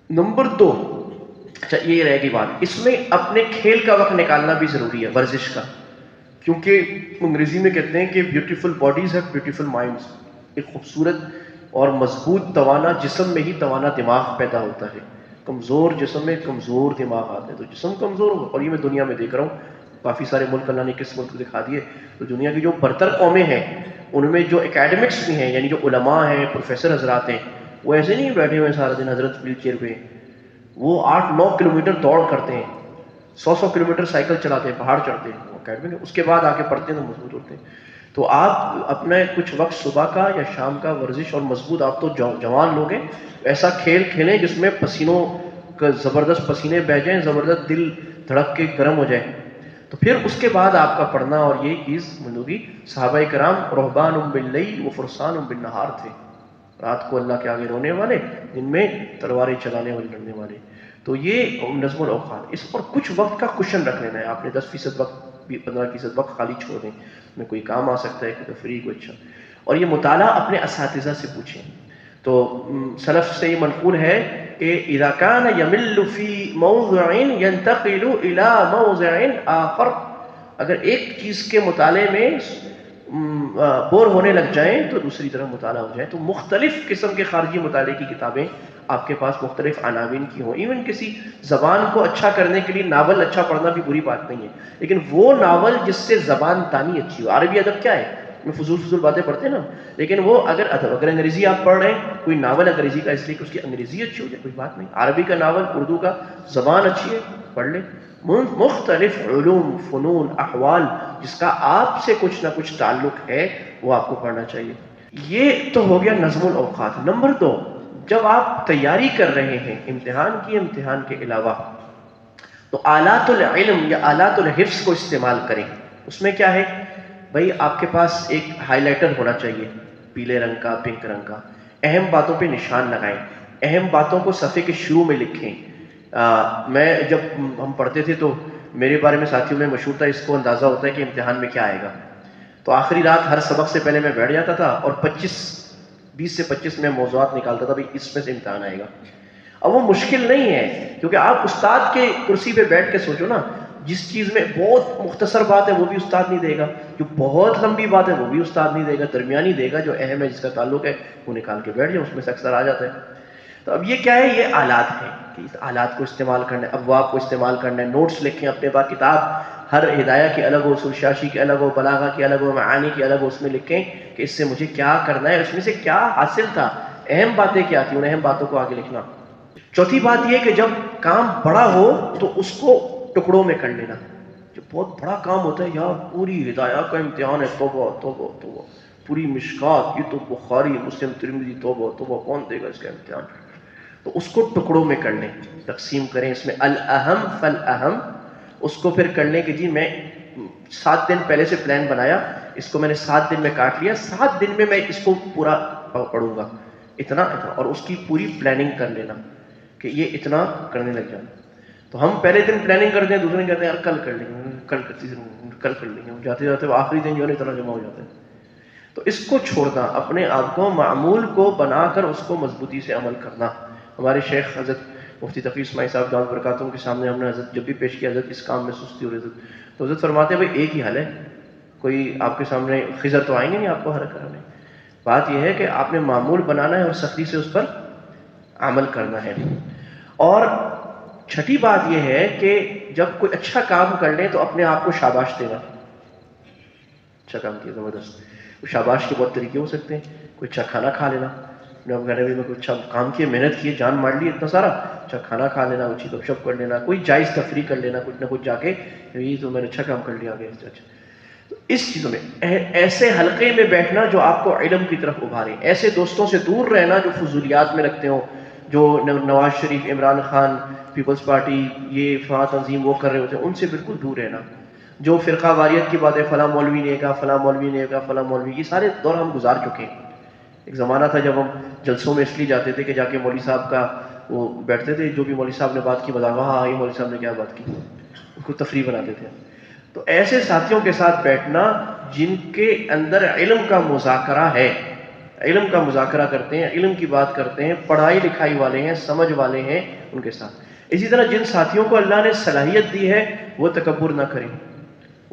نمبر 2، اچھا یہ رہے گی بات، اس میں اپنے کھیل کا وقت نکالنا بھی ضروری ہے، ورزش کا، کیونکہ انگریزی میں کہتے ہیں کہ beautiful bodies have beautiful minds, ایک خوبصورت اور مضبوط توانا جسم میں ہی توانا دماغ پیدا ہوتا ہے، کمزور جسم میں کمزور دماغ آتا ہے، تو جسم کمزور ہوگا. اور یہ میں دنیا میں دیکھ رہا ہوں، کافی سارے ملک اللہ نے کس ملک کو دکھا دیے، تو دنیا کی جو برتر قومیں ہیں ان میں جو اکیڈمکس بھی ہیں، یعنی جو علماء ہیں، پروفیسر حضرات ہیں، وہ ایسے نہیں بیٹھے ہوئے سارا دن حضرت ویل چیئر پہ، وہ 8-9 کلومیٹر دوڑ کرتے ہیں، 100 کلومیٹر سائیکل چلاتے ہیں، پہاڑ چڑھتے ہیں، وہ اکیڈمک، اس کے بعد آ کے پڑھتے ہیں تو مضبوط ہوتے ہیں. تو آپ اپنا کچھ وقت صبح کا یا شام کا ورزش اور مضبوط، آپ تو جوان لوگ ہیں، ایسا کھیل کھیلیں جس میں پسینوں کا زبردست پسینے بہ جائیں، زبردست دل دھڑک کے گرم ہو جائے، تو پھر اس کے بعد آپ کا پڑھنا اور یہ چیز ملوگی. صحابہ کرام رہبان باللیل و فرسان بالنہار تھے، رات کو اللہ کے آگے رونے والے، دن میں تلواریں چلانے والے، لڑنے والے. تو یہ نظم الاوقات، اس پر کچھ وقت کا کشن رکھ لینا ہے. آپ نے 10% وقت، 15% وقت خالی چھوڑ دیں، میں کوئی کام آ سکتا ہے، کوئی تفریح، کوئی اچھا. اور یہ مطالعہ اپنے اساتذہ سے پوچھیں. تو سلف سے یہ منقول ہے کہ اذا كان يمل في موضع ينتقل الى موضع آخر، اگر ایک چیز کے مطالعے میں بور ہونے لگ جائیں تو دوسری طرف مطالعہ ہو جائے. تو مختلف قسم کے خارجی مطالعے کی کتابیں آپ کے پاس مختلف عناوین کی ہوں. ایون کسی زبان کو اچھا کرنے کے لیے ناول اچھا پڑھنا بھی بری بات نہیں ہے، لیکن وہ ناول جس سے زبان دانی اچھی ہو. عربی ادب کیا ہے، میں فضول باتیں پڑھتے ہیں نا، لیکن وہ اگر انگریزی آپ پڑھ رہے ہیں، کوئی ناول انگریزی کا اس لیے کہ اس کی انگریزی اچھی ہو جائے، کوئی بات نہیں. عربی کا ناول، اردو کا، زبان اچھی ہے پڑھ لیں. مختلف علوم، فنون، احوال جس کا آپ سے کچھ نہ کچھ تعلق ہے وہ آپ کو پڑھنا چاہیے. یہ تو ہو گیا نظم الاوقات. نمبر 2، جب آپ تیاری کر رہے ہیں امتحان کی، امتحان کے علاوہ، تو آلات العلم یا آلات الحفظ کو استعمال کریں. اس میں کیا ہے بھائی، آپ کے پاس ایک ہائی لائٹر ہونا چاہیے، پیلے رنگ کا، پنک رنگ کا. اہم باتوں پہ نشان لگائیں، اہم باتوں کو صفحے کے شروع میں لکھیں. میں جب ہم پڑھتے تھے تو میرے بارے میں ساتھیوں میں مشہور تھا، اس کو اندازہ ہوتا ہے کہ امتحان میں کیا آئے گا. تو آخری رات ہر سبق سے پہلے میں بیٹھ جاتا تھا اور 20 سے 25 میں موضوعات نکالتا تھا، بھائی اس میں سے امتحان آئے گا. اب وہ مشکل نہیں ہے، کیونکہ آپ استاد کے کرسی پہ بیٹھ کے سوچو نا، جس چیز میں بہت مختصر بات ہے وہ بھی استاد نہیں دے گا، جو بہت لمبی بات ہے وہ بھی استاد نہیں دے گا، درمیانی دے گا، جو اہم ہے، جس کا تعلق ہے، وہ نکال کے بیٹھ جاؤ، اس میں سے اکثر آ جاتا ہے. تو اب یہ کیا ہے، یہ آلات ہیں کہ اس آلات کو استعمال کرنا ہے، ابواب کو استعمال کرنا ہے. نوٹس لکھیں اپنے پاس، کتاب ہر ہدایہ کی الگ ہو، اصول شاشی کی الگ ہو، بلاغہ کی الگ ہو، معانی کی الگ ہو، اس میں لکھیں کہ اس سے مجھے کیا کرنا ہے، اس میں سے کیا حاصل تھا، اہم باتیں کیا تھیں، ان اہم باتوں کو آگے لکھنا. چوتھی بات یہ کہ جب کام بڑا ہو تو اس کو ٹکڑوں میں کر لینا. جب بہت بڑا کام ہوتا ہے، یار پوری ہدایہ کا امتحان ہے، توبہ توبہ توبہ، پوری مشکات، یہ تو بخاری، مسلم، ترمذی، توبہ توبہ، کون دے گا اس کا امتحان. تو اس کو ٹکڑوں میں کر لیں، تقسیم کریں. اس میں الاہم فالاہم، اس کو پھر کر لیں کہ جی میں 7 دن پہلے سے پلان بنایا، اس کو میں نے 7 دن میں کاٹ لیا، 7 دن میں اس کو پورا پڑھوں گا، اتنا اتنا، اور اس کی پوری پلاننگ کر لینا کہ یہ اتنا کرنے لگ جانا. تو ہم پہلے دن پلاننگ کرتے ہیں، دوسرے دن کہتے ہیں یار کل کر لیں گے، کل کر لیں گے، جاتے جاتے آخری دن جو ہے اتنا جمع ہو جاتا ہے. تو اس کو چھوڑنا، اپنے آپ کو معمول کو بنا کر اس کو مضبوطی سے عمل کرنا. ہمارے شیخ حضرت مفتی تقی اسماعیل صاحب دامت برکاتہم کے سامنے ہم نے حضرت جب بھی پیش کیا، حضرت اس کام میں سستی ہو رہی، تو حضرت فرماتے ہیں بھائی ایک ہی حل ہے، کوئی آپ کے سامنے خضر تو آئیں گے نہیں آپ کو حل کرانے. بات یہ ہے کہ آپ نے معمول بنانا ہے اور سختی سے اس پر عمل کرنا ہے. اور چھٹی بات یہ ہے کہ جب کوئی اچھا کام کر لیں تو اپنے آپ کو شاباش دینا. اچھا کام کیا، زبردست. شاباش کے بہت طریقے ہو سکتے ہیں. کوئی اچھا کھانا کھا لینا، میں کوئی اچھا کام کیا، محنت کی، جان مار لی اتنا سارا، اچھا کھانا کھا لینا، اچھی گپ شپ کر لینا، کوئی جائز تفریح کر لینا، کچھ نہ کچھ جا کے یہ تو میں نے اچھا کام کر لیا آگے. اچھا، تو اس چیزوں میں ایسے حلقے میں بیٹھنا جو آپ کو علم کی طرف ابھارے. ایسے دوستوں سے دور رہنا جو فضولیات میں رکھتے ہوں، جو نواز شریف، عمران خان، پیپلز پارٹی، یہ فلاں تنظیم وہ کر رہے ہوتے ہیں، ان سے بالکل دور رہنا. جو فرقہ واریت کی باتیں، فلاں مولوی نے کہا، فلاں مولوی نے کہا، فلاں مولوی، یہ سارے دور ہم گزار چکے ہیں. ایک زمانہ تھا جب ہم جلسوں میں اس لیے جاتے تھے کہ جا کے مولوی صاحب کا وہ بیٹھتے تھے، جو بھی مولوی صاحب نے بات کی بتا، ہاں یہ مولوی صاحب نے کیا بات کی، اس کو تفریح بناتے تھے. تو ایسے ساتھیوں کے ساتھ بیٹھنا جن کے اندر علم کا مذاکرہ ہے، علم کا مذاکرہ کرتے ہیں، علم کی بات کرتے ہیں، پڑھائی لکھائی والے ہیں، سمجھ والے ہیں، ان کے ساتھ. اسی طرح جن ساتھیوں کو اللہ نے صلاحیت دی ہے وہ تکبر نہ کریں،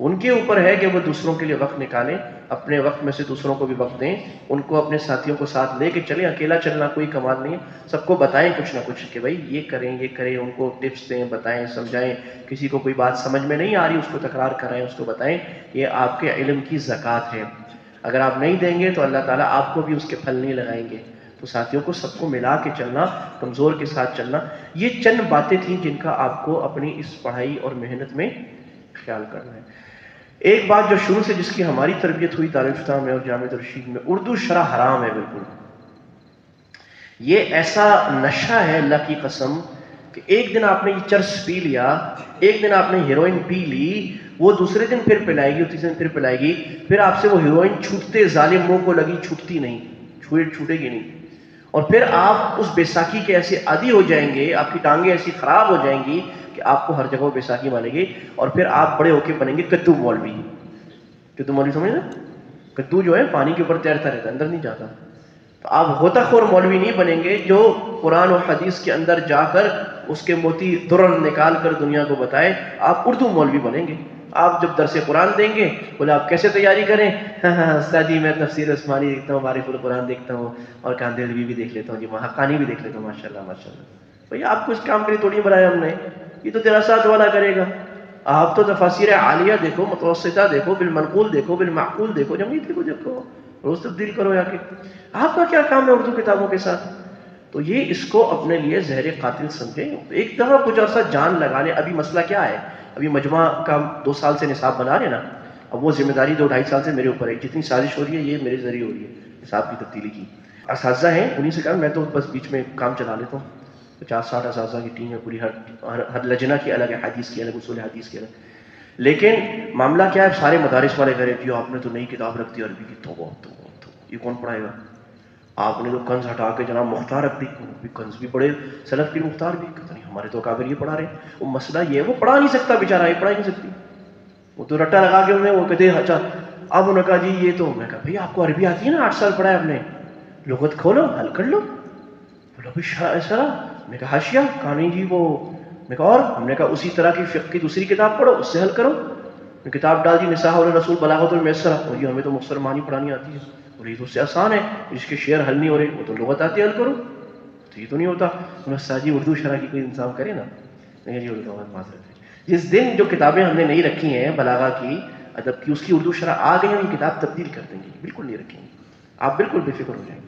ان کے اوپر ہے کہ وہ دوسروں کے لیے وقت نکالیں، اپنے وقت میں سے دوسروں کو بھی وقت دیں، ان کو اپنے ساتھیوں کو ساتھ لے کے چلیں. اکیلا چلنا کوئی کمال نہیں ہے. سب کو بتائیں کچھ نہ کچھ کہ بھائی یہ کریں یہ کریں، ان کو ٹپس دیں، بتائیں، سمجھائیں. کسی کو کوئی بات سمجھ میں نہیں آ رہی اس کو تکرار کرائیں، اس کو بتائیں یہ آپ کے علم کی زکوٰۃ ہے. اگر آپ نہیں دیں گے تو اللہ تعالیٰ آپ کو بھی اس کے پھل نہیں لگائیں گے. تو ساتھیوں کو سب کو ملا کے چلنا، کمزور کے ساتھ چلنا. یہ چند باتیں تھیں جن کا آپ کو اپنی اس پڑھائی اور محنت میں خیال کرنا ہے. ایک بات جو شروع سے جس کی ہماری تربیت ہوئی دارالفتہ میں اور جامعہ الرشید میں، اردو شرح حرام ہے بالکل. یہ ایسا نشہ ہے اللہ کی قسم کہ ایک دن آپ نے یہ چرس پی لیا، ایک دن آپ نے ہیروئن پی لی، وہ دوسرے دن پھر پلائے گی، تیسرے دن پھر پلائے گی، پھر آپ سے وہ ہیروئن چھوٹتے ظالم منہ کو لگی چھوٹتی نہیں، چھوٹے گی نہیں. اور پھر آپ اس بیساکھی کے ایسے عادی ہو جائیں گے، آپ کی ٹانگیں ایسی خراب ہو جائیں گی کہ آپ کو ہر جگہ وہ بیساکھی مانے گی. اور پھر آپ بڑے ہو کے بنیں گے کدو مولوی. کدو مولوی سمجھ نا؟ کدو جو ہے پانی کے اوپر تیرتا رہتا ہے، اندر نہیں جاتا. تو آپ غوطہ خور مولوی نہیں بنیں گے جو قرآن و حدیث کے اندر جا کر اس کے موتی درر نکال کر دنیا کو بتائے. آپ اردو مولوی بنیں گے. آپ جب درس قرآن دیں گے بولے آپ کیسے تیاری کریں؟ استاد جی میں تفسیر عثمانی دیکھتا ہوں، معارف القرآن دیکھتا ہوں، اور کاندیلوی بھی دیکھ لیتا ہوں، جی حقانی بھی دیکھ لیتا ہوں. ماشاء اللہ ماشاء اللہ. بھائی آپ کو اس کام کے لیے تھوڑی بنایا ہم نے، یہ تو دراسات والا کرے گا. آپ تو تفاسیر عالیہ دیکھو، متوسطہ دیکھو، بالمنقول دیکھو، بالمعقول دیکھو، جمعیت دیکھو، روز تبدیل کرو یا کہ آپ کا کیا کام ہے اردو کتابوں کے ساتھ؟ تو یہ اس کو اپنے لیے زہر قاتل سمجھیں. ایک دفعہ کچھ عرصہ جان لگا لیں. ابھی مسئلہ کیا ہے؟ ابھی مجمع کا 2 سال سے نصاب بنا رہے نا، اب وہ ذمہ داری 2-2.5 سال سے میرے اوپر ہے. جتنی سازش ہو رہی ہے یہ میرے ذریعے ہو رہی ہے نصاب کی تبدیلی کی. اساتذہ ہیں انہیں سے کہا، میں تو بس بیچ میں کام چلا لیتا ہوں. 50-60 اساتذہ کی ٹیم ہے پوری، ہر لجنہ کی الگ ہے، حدیث کی الگ، اصول حدیث کی الگ. لیکن معاملہ کیا ہے، سارے مدارس والے کہہ رہے ہیں آپ نے تو نئی کتاب رکھ دی عربی کی. توبہ یہ کون پڑھائے گا؟ آپ نے تو کنز ہٹا کے جناب مختار رکھ دی. کنز بھی بڑے سلف کی مختار بھی، پتہ نہیں ہمارے تو اکابر یہ پڑھا رہے ہیں. وہ مسئلہ یہ ہے وہ پڑھا نہیں سکتا بیچارہ، یہ پڑھا ہی نہیں سکتی. وہ تو رٹا لگا کے انہیں وہ کہتے ہیں اچھا. اب انہوں نے کہا جی یہ تو، میں کہا بھائی آپ کو عربی آتی ہے نا، 8 سال پڑھا ہے آپ نے، لغت کھولو حل کر لو. بولا بھائی ایسا؟ میں کہا حاشیہ. کہا نہیں جی وہ. میں کہا اور؟ ہم نے کہا اسی طرح کی فقہ کی دوسری کتاب پڑھو، اس سے حل کرو. میں کتاب ڈال دی نساء الرسول بلاغت المیسرہ. اور یہ ہمیں تو مختصر معنی پڑھانی آتی ہے. اور یہ تو اس سے آسان ہے، جس کے شعر حل نہیں ہو رہے وہ تو لغت آتی ہے حل کرو. تو یہ تو نہیں ہوتا. ساجی اردو شرح کی کوئی انتظام کرے نا. نہیں جی اردو معذرت ہے. جس دن جو کتابیں ہم نے نہیں رکھی ہیں بلاغہ کی، ادب کی، اس کی اردو شرح آ گئی، ہم یہ کتاب تبدیل کر دیں گے. بالکل نہیں رکھیں گے، آپ بالکل بے فکر ہو جائیں.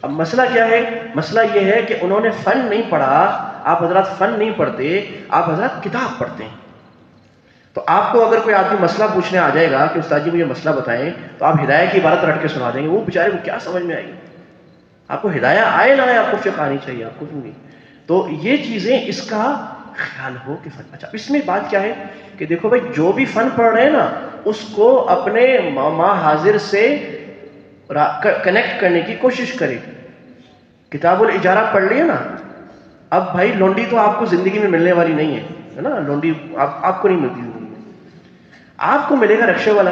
اب مسئلہ کیا ہے؟ مسئلہ یہ ہے کہ انہوں نے فن نہیں پڑھا. آپ حضرات فن نہیں پڑھتے، آپ حضرات کتاب پڑھتے ہیں. تو آپ کو اگر کوئی آدمی مسئلہ پوچھنے آ جائے گا کہ استاد جی مجھے مسئلہ بتائیں، تو آپ ہدایہ کی عبارت رٹ کے سنا دیں گے. وہ بیچارے کو کیا سمجھ میں آئے گی؟ آپ کو ہدایہ آئے نہ آئے، آپ کو فقہ آنی چاہیے، آپ کو کیوں نہیں. تو یہ چیزیں اس کا خیال ہو کہ فن. اچھا اس میں بات کیا ہے کہ دیکھو بھائی جو بھی فن پڑھ رہے ہیں نا، اس کو اپنے ماں حاضر سے کنیکٹ کرنے کی کوشش کرے. کتاب الاجارہ پڑھ لیے نا. اب بھائی لونڈی تو آپ کو زندگی میں ملنے والی نہیں ہے نا. لونڈی آپ کو نہیں ملتی زندگی میں، آپ کو ملے گا رکشے والا.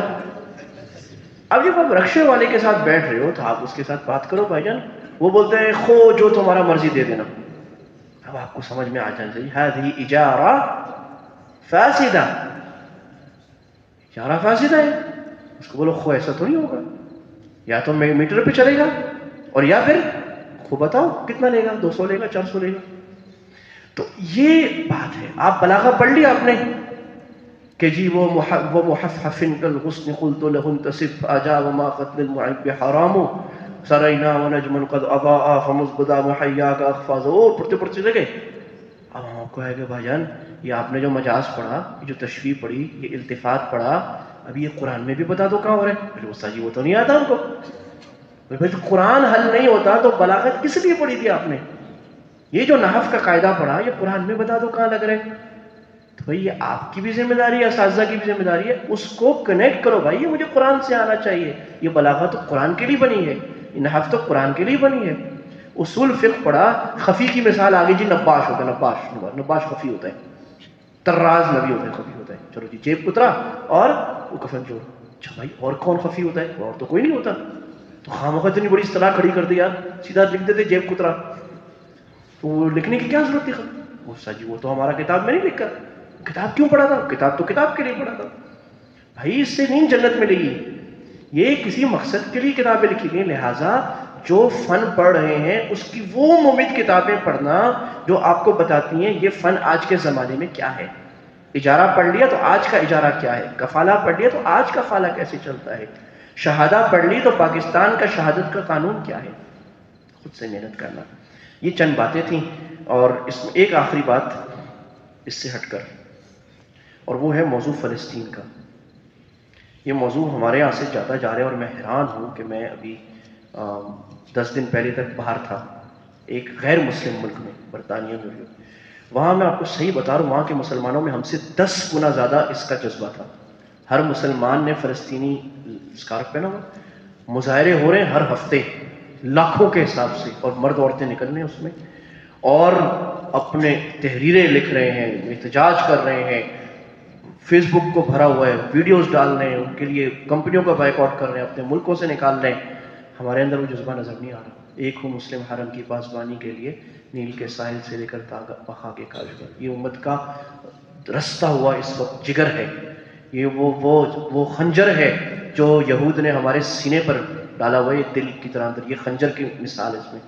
اب جب آپ رکشے والے کے ساتھ بیٹھ رہے ہو تو آپ اس کے ساتھ بات کرو بھائی جان. وہ بولتے ہیں خو جو تمہارا مرضی دے دینا. اب آپ کو سمجھ میں آ جانا چاہیے ہذه اجارہ فاسدہ. اجارہ فاسدہ ہے. اس کو بولو خو ایسا تھوڑی ہوگا، یا تو میٹر پہ چلے گا، اور یا پھر خو بتاؤ کتنا لے گا، 200 لے گا، 400 لے گا. تو یہ بات ہے. آپ بلاغہ پڑھ لیا آپ نے کہ جی وہ محفحف کالغصن قلت له انتصف اجاب ما قتل المعب حرام سرینا ونجم قد اضاء فمزبدا محیاک اخفاظ. پڑھتے پڑھتے لگے. اب ہم آپ کو ہے کہ بھائی جان یہ آپ نے جو مجاز پڑھا، یہ جو تشبیہ پڑھی، یہ التفات پڑھا، اب یہ قرآن میں بھی بتا دو کہاں ہو رہا ہے. بولے استاد جی وہ تو نہیں آتا ہم کو. بھائی قرآن حل نہیں ہوتا تو بلاغت کس لیے پڑھی تھی آپ نے؟ یہ جو نحو کا قاعدہ پڑھا یہ قرآن میں بتا دو کہاں لگ رہے. تو بھائی یہ آپ کی بھی ذمہ داری ہے، اساتذہ کی بھی ذمہ داری ہے. اس کو کنیکٹ کرو بھائی، یہ مجھے قرآن سے آنا چاہیے. یہ بلاغت تو قرآن کے لیے بنی ہے، یہ نحو تو قرآن کے لیے بنی ہے. اصول فقہ پڑھا، خفی کی مثال آ گئی جی. نباش ہوتا ہے، نباش خفی ہوتا ہے. طراز نبی ہوتا ہے، خفی ہوتا ہے. چلو جی جیب کترا اور وہ کفن چور. اچھا بھائی اور کون خفی ہوتا ہے؟ اور تو کوئی نہیں ہوتا. تو خامخواہ اتنی بڑی اصطلاح کھڑی کر دی یار، سیدھا لکھ دیتے جیب کترا. تو وہ لکھنے کی کیا ضرورت تھی؟ وہ سا جی وہ تو ہمارا کتاب میں نہیں لکھا. کتاب کیوں پڑھا تھا؟ کتاب تو کتاب کے لیے پڑھا تھا. بھائی اس سے نہیں جنت ملے گی، یہ کسی مقصد کے لیے کتابیں لکھی گئی. لہٰذا جو فن پڑھ رہے ہیں اس کی وہ ممت کتابیں پڑھنا جو آپ کو بتاتی ہیں یہ فن آج کے زمانے میں کیا ہے. اجارہ پڑھ لیا تو آج کا اجارہ کیا ہے، کفالہ پڑھ لیا تو آج کفالہ کیسے چلتا ہے، شہادہ پڑھ لی تو پاکستان کا شہادت کا قانون کیا ہے. خود سے محنت کرنا. یہ چند باتیں تھیں، اور اس میں ایک آخری بات اس سے ہٹ کر، اور وہ ہے موضوع فلسطین کا. یہ موضوع ہمارے یہاں سے جاتا جا رہا ہے، اور میں حیران ہوں کہ میں ابھی 10 دن پہلے تک باہر تھا ایک غیر مسلم ملک میں، برطانیہ میں. وہاں میں آپ کو صحیح بتا رہا ہوں، وہاں کے مسلمانوں میں ہم سے 10 گنا زیادہ اس کا جذبہ تھا. ہر مسلمان نے فلسطینی اسکارف پہنا ہوا، مظاہرے ہو رہے ہیں ہر ہفتے لاکھوں کے حساب سے، اور مرد عورتیں نکل رہے ہیں اس میں، اور اپنے تحریریں لکھ رہے ہیں، احتجاج کر رہے ہیں، فیس بک کو بھرا ہوا ہے، ویڈیوز ڈال رہے ہیں، ان کے لیے کمپنیوں کا بائیک آؤٹ کر رہے ہیں، اپنے ملکوں سے نکال رہے ہیں. ہمارے اندر وہ جذبہ نظر نہیں آ رہا. ایک ہو مسلم حرم کی پاسبانی کے لیے نیل کے ساحل سے لے کر بقا کے کاشغر. یہ امت کا رستہ ہوا اس وقت جگر ہے. یہ وہ خنجر ہے جو یہود نے ہمارے سینے پر ڈالا ہوا ہے، دل کی طرح اندر. یہ خنجر کی مثال ہے اس میں.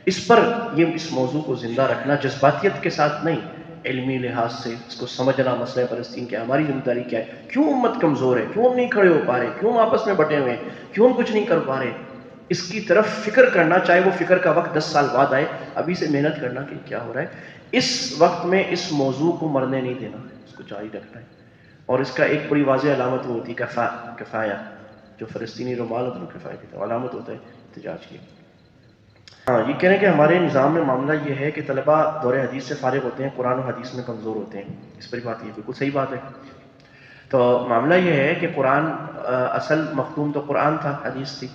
اس پر اس موضوع کو زندہ رکھنا جذباتیت کے ساتھ نہیں، علمی لحاظ سے اس کو سمجھنا، مسئلہ فلسطین کیا ہے، ہماری ذمہ داری کیا ہے، کیوں امت کمزور ہے، کیوں ہم نہیں کھڑے ہو پا رہے، کیوں ہم آپس میں بٹے ہوئے ہیں، کیوں ہم کچھ نہیں کر پا رہے. اس کی طرف فکر کرنا، چاہے وہ فکر کا وقت 10 سال بعد آئے، ابھی سے محنت کرنا کہ کیا ہو رہا ہے. اس وقت میں اس موضوع کو مرنے نہیں دینا، اس کو جاری رکھنا ہے. اور اس کا ایک بڑی واضح علامت وہ ہوتی ہے کفایہ، جو فلسطینی رومال ہوتا ہے وہ کفایہ دیتا ہے، علامت ہوتا ہے احتجاج کی. ہاں، یہ کہہ رہے ہیں کہ ہمارے نظام میں معاملہ یہ ہے کہ طلبہ دور حدیث سے فارغ ہوتے ہیں، قرآن و حدیث میں کمزور ہوتے ہیں. اس پر بات یہ بالکل صحیح بات ہے. تو معاملہ یہ ہے کہ قرآن اصل مختوم تو قرآن تھا، حدیث تھی.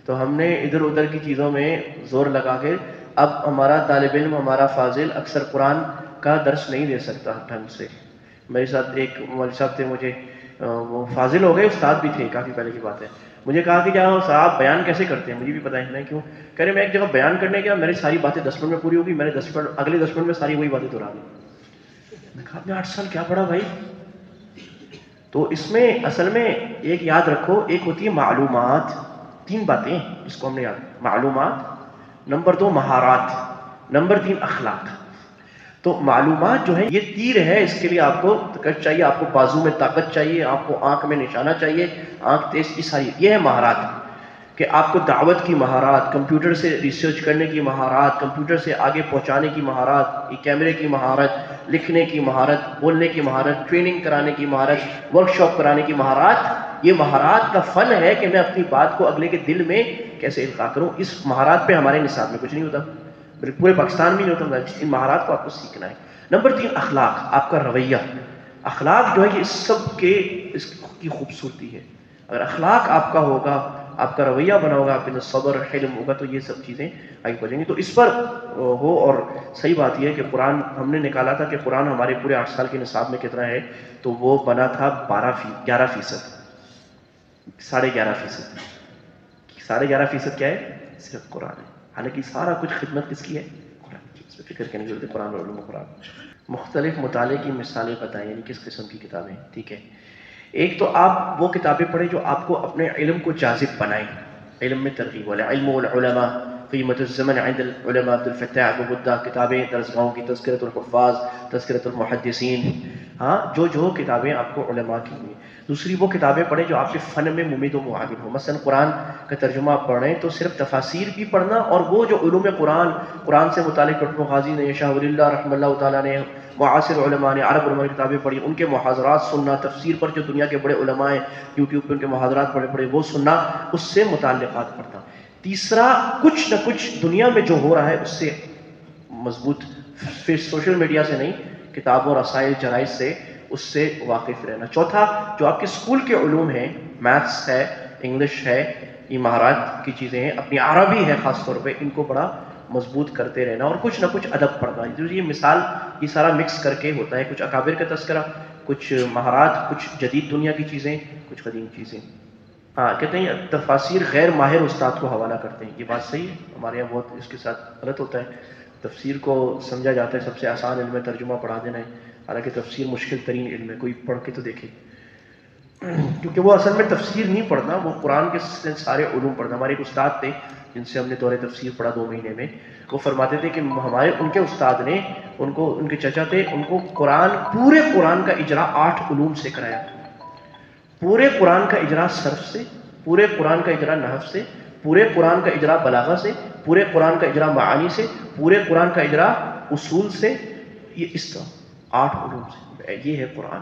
تو ہم نے ادھر ادھر کی چیزوں میں زور لگا کے، اب ہمارا طالب علم، ہمارا فاضل اکثر قرآن کا درس نہیں دے سکتا ڈھنگ سے. میرے ساتھ ایک مولوی صاحب تھے، مجھے وہ فاضل ہو گئے، استاد بھی تھے، کافی پہلے کی بات ہے. مجھے کہا کہ کیا صاحب بیان کیسے کرتے ہیں، مجھے بھی پتہ ہے کیوں. کہہ رہے میں ایک جگہ بیان کرنے گیا، میری ساری باتیں 10 منٹ میں پوری ہوگی، میں نے 10 منٹ اگلے 10 منٹ میں ساری وہی باتیں دہرا دی. میں کہا آپ نے 8 سال کیا پڑھا بھائی. تو اس میں اصل میں ایک یاد رکھو، ایک ہوتی ہے معلومات. 3 باتیں اس کو ہم نے یاد، معلومات، نمبر 2 مہارات، نمبر 3 اخلاق. تو معلومات جو ہے یہ تیر ہے، اس کے لیے آپ کو طاقت چاہیے، آپ کو بازو میں طاقت چاہیے، آپ کو آنکھ میں نشانہ چاہیے، آنکھ تیز کی ساری. یہ ہے مہارات، کہ آپ کو دعوت کی مہارات، کمپیوٹر سے ریسرچ کرنے کی مہارات، کمپیوٹر سے آگے پہنچانے کی مہارات، کیمرے کی مہارت، لکھنے کی مہارت، بولنے کی مہارت، ٹریننگ کرانے کی مہارت، ورکشاپ کرانے کی مہارات. یہ مہارات کا فن ہے کہ میں اپنی بات کو اگلے کے دل میں کیسے القاء کروں. اس مہارات پہ ہمارے نصاب میں کچھ نہیں ہوتا، بلکہ پورے پاکستان میں نہیں ہوتا. ان مہارات کو آپ کو سیکھنا ہے. نمبر 3 اخلاق، آپ کا رویہ. اخلاق جو ہے یہ اس سب کے اس کی خوبصورتی ہے. اگر اخلاق آپ کا ہوگا، آپ کا رویہ بنا ہوگا، آپ کے اندر صبر حلم ہوگا، تو یہ سب چیزیں آگے پہنچیں گی. تو اس پر ہو. اور صحیح بات یہ ہے کہ قرآن ہم نے نکالا تھا کہ قرآن ہمارے پورے 8 سال کے نصاب میں کتنا ہے، تو وہ بنا تھا 11%، 11.5%. 11.5% کیا ہے؟ صرف قرآن ہے. حالانکہ سارا کچھ خدمت کس کی ہے؟ قرآن کی. اس پہ فکر کرنے کی ضرورت ہے. قرآن اور علوم قرآن. مختلف مطالعے کی مثالیں بتائیں، یعنی کس قسم کی کتابیں. ٹھیک ہے، ایک تو آپ وہ کتابیں پڑھیں جو آپ کو اپنے علم کو جاذب بنائیں، علم میں ترغیب والے. علم والعلماء، قیمت الزمن عند العلماء، عبد الفتاح ابو غدہ. کتابیں درسگاہوں کی، تذکرۃ الحفاظ، تذکرۃ المحدثین. ہاں، جو کتابیں آپ کو علماء کی ہوئی. دوسری وہ کتابیں پڑھیں جو آپ کے فن میں ممید و معاون ہو. مثلا قرآن کا ترجمہ آپ پڑھ رہے ہیں تو صرف تفاسیر بھی پڑھنا، اور وہ جو علوم قرآن سے متعلق ڈاکٹر غازی نے، شاہ ولی اللہ رحمہ اللہ تعالیٰ نے، معاصر علماء نے، عرب علماء کی کتابیں پڑھی، ان کے محاضرات سننا. تفسیر پر جو دنیا کے بڑے علماء ہیں، یوٹیوب پہ ان کے محاضرات پڑھے وہ سننا، اس سے متعلقات پڑھنا. تیسرا، کچھ نہ کچھ دنیا میں جو ہو رہا ہے اس سے مضبوط، سوشل میڈیا سے نہیں، کتابوں، رسائل، جرائد سے اس سے واقف رہنا. چوتھا، جو آپ کے اسکول کے علوم ہیں، میتھس ہے، انگلش ہے، یہ مہارات کی چیزیں ہیں، اپنی عربی ہے خاص طور پہ، ان کو بڑا مضبوط کرتے رہنا. اور کچھ نہ کچھ ادب پڑھنا. یہ مثال، یہ سارا مکس کر کے ہوتا ہے. کچھ اکابر کا تذکرہ، کچھ مہارات، کچھ جدید دنیا کی چیزیں، کچھ قدیم چیزیں. ہاں، کہتے ہیں تفاسیر غیر ماہر استاد کو حوالہ کرتے ہیں. یہ بات صحیح ہے، ہمارے یہاں بہت اس کے ساتھ غلط ہوتا ہے. تفسیر کو سمجھا جاتا ہے سب سے آسان علم ہے، ترجمہ پڑھا دینا ہے. حالانکہ تفسیر مشکل ترین علم ہے. کوئی پڑھ کے تو دیکھے. کیونکہ وہ اصل میں تفسیر نہیں پڑھنا، وہ قرآن کے سارے علوم پڑھنا. ہمارے ایک استاد تھے جن سے ہم نے دورہ تفسیر پڑھا 2 مہینے میں، وہ فرماتے تھے کہ ان کے استاد نے ان کے چچا تھے، ان کو پورے قرآن کا اجرا 8 علوم سے کرایا. پورے قرآن کا اجرا صرف سے، پورے قرآن کا اجرا نحو سے، پورے قرآن کا اجرا بلاغہ سے، پورے قرآن کا اجرا معانی سے، پورے قرآن کا اجرا اصول سے. یہ اس طرح 8 علوم سے. یہ ہے قرآن.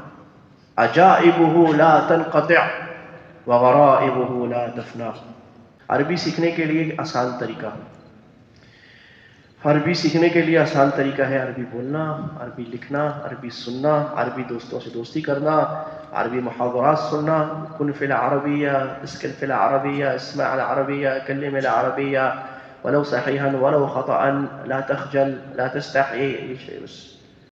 عجائبہ لا تنقطع وغرائبہ لا تفنا. عربی سیکھنے کے لیے آسان طریقہ، عربی سیکھنے کے لیے آسان طریقہ ہے عربی بولنا، عربی لکھنا، عربی سننا، عربی دوستوں سے دوستی کرنا، عربی محاورات سننا. کن فی العربیہ، اسکن فی العربیہ، اسمع العربیہ، کلم العربیہ ولو صحیحا ولو خطأ، لا تخجل لا تستحی. یہ شیء بس